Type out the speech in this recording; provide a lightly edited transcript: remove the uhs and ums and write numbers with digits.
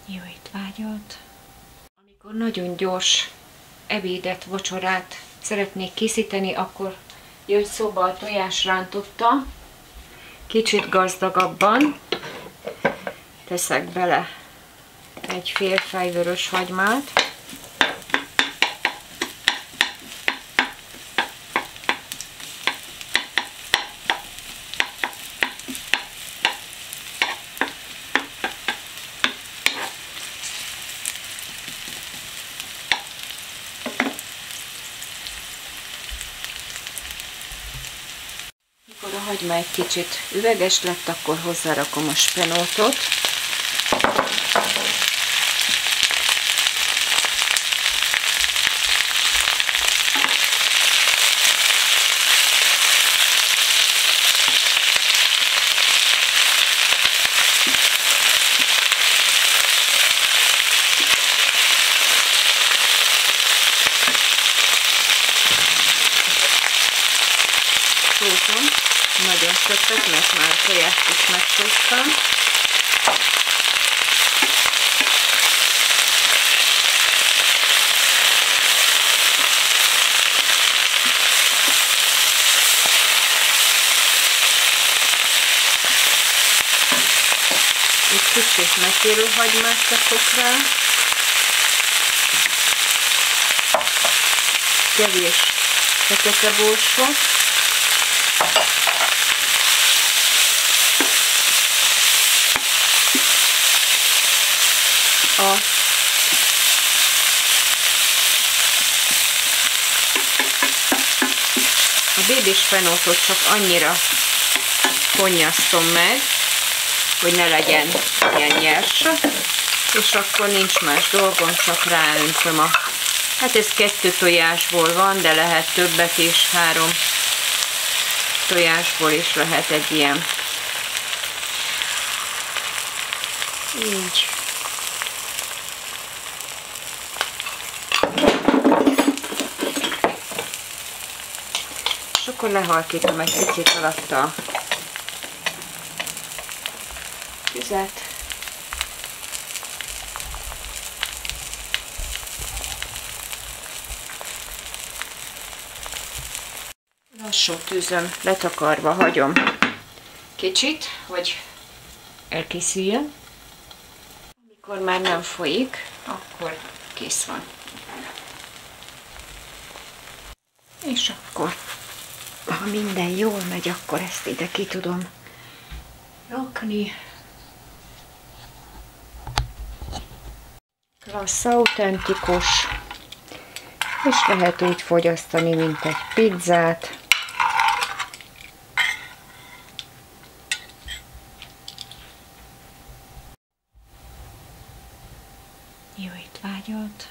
Jó étvágyat! Amikor nagyon gyors ebédet, vacsorát szeretnék készíteni, akkor jön szóba a tojásrántotta. Kicsit gazdagabban teszek bele egy fél fej vörös hagymát. Amikor a hagyma egy kicsit üveges lett, akkor hozzárakom a spenótot. Sózom, nagyon szöpet, mert már a tojást is megsóztam. Egy kicsit megérő hagymát rakok rá. Kevés fekete borsot. A bébis spenótot csak annyira konnyasztom meg, hogy ne legyen ilyen nyers, és akkor nincs más dolgom, csak ráöntöm a... Hát ez 2 tojásból van, de lehet többet is, 3 tojásból is lehet egy ilyen. Így. És akkor lehalkítom egy picit alatt a tüzet. Lassú tűzön letakarva hagyom kicsit, hogy elkészüljön. Amikor már nem folyik, akkor kész van. És akkor, ha minden jól megy, akkor ezt ide ki tudom rakni. Klassz, autentikus, és lehet úgy fogyasztani, mint egy pizzát. Jó étvágyat!